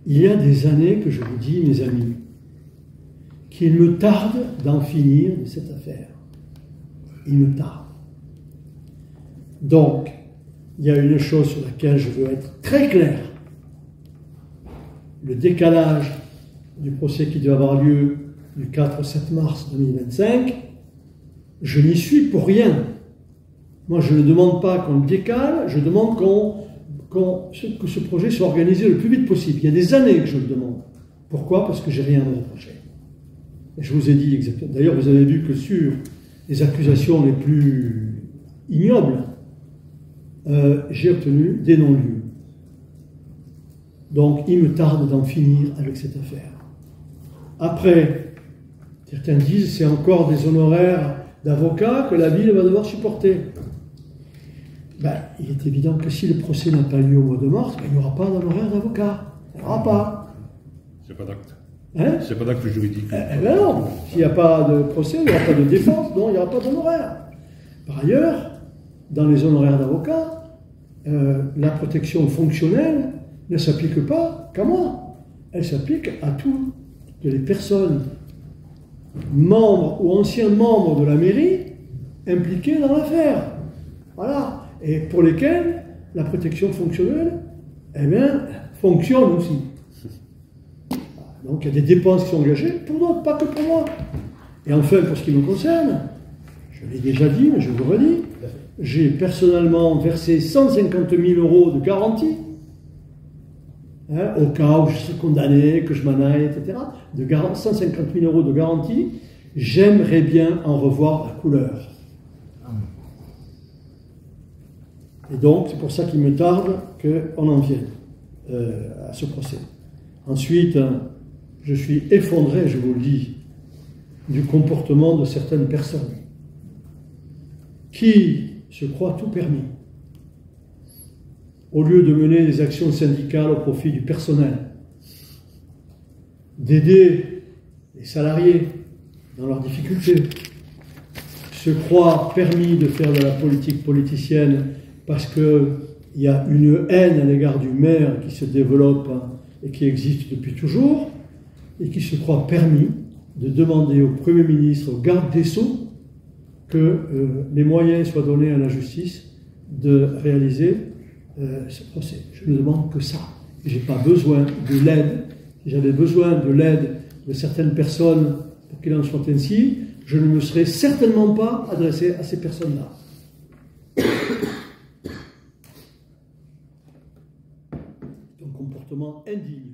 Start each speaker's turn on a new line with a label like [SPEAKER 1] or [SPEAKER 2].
[SPEAKER 1] Il y a des années que je vous dis, mes amis, qu'il me tarde d'en finir de cette affaire. Il me tarde. Donc, il y a une chose sur laquelle je veux être très clair. Le décalage du procès qui doit avoir lieu du 4 au 7 mars 2025, je n'y suis pour rien. Moi, je ne demande pas qu'on le décale, je demande que ce projet soit organisé le plus vite possible. Il y a des années que je le demande. Pourquoi? Parce que j'ai rien à me reprocher. Et je vous ai dit exactement. D'ailleurs, vous avez vu que sur les accusations les plus ignobles, j'ai obtenu des non-lieux. Donc, il me tarde d'en finir avec cette affaire. Après, certains disent c'est encore des honoraires d'avocat que la ville va devoir supporter. Il est évident que si le procès n'a pas lieu au mois de mars, il n'y aura pas d'honoraires d'avocat. Il n'y aura pas.
[SPEAKER 2] C'est pas d'acte.
[SPEAKER 1] Hein?
[SPEAKER 2] C'est pas d'acte juridique.
[SPEAKER 1] Non, s'il n'y a pas de procès, il n'y aura pas de défense, non, il n'y aura pas d'honoraires. Par ailleurs, dans les honoraires d'avocat, la protection fonctionnelle ne s'applique pas qu'à moi. Elle s'applique à toutes les personnes, membres ou anciens membres de la mairie, impliqués dans l'affaire. Voilà. Et pour lesquels la protection fonctionnelle, fonctionne aussi. Donc il y a des dépenses qui sont engagées, pour d'autres, pas que pour moi. Et enfin, pour ce qui me concerne, je l'ai déjà dit, mais je vous le redis, j'ai personnellement versé 150 000 € de garantie, au cas où je serais condamné, que je m'en aille, etc. 150 000 € de garantie, j'aimerais bien en revoir la couleur. Et donc, c'est pour ça qu'il me tarde qu'on en vienne à ce procès. Ensuite, je suis effondré, je vous le dis, du comportement de certaines personnes qui se croient tout permis. Au lieu de mener des actions syndicales au profit du personnel, d'aider les salariés dans leurs difficultés, se croient permis de faire de la politique politicienne parce qu'il y a une haine à l'égard du maire qui se développe et qui existe depuis toujours, et qui se croit permis de demander au Premier ministre, au garde des Sceaux, que les moyens soient donnés à la justice de réaliser ce procès. Je ne demande que ça. Je n'ai pas besoin de l'aide. Si j'avais besoin de l'aide de certaines personnes pour qu'il en soit ainsi, je ne me serais certainement pas adressé à ces personnes-là. Un comportement indigne.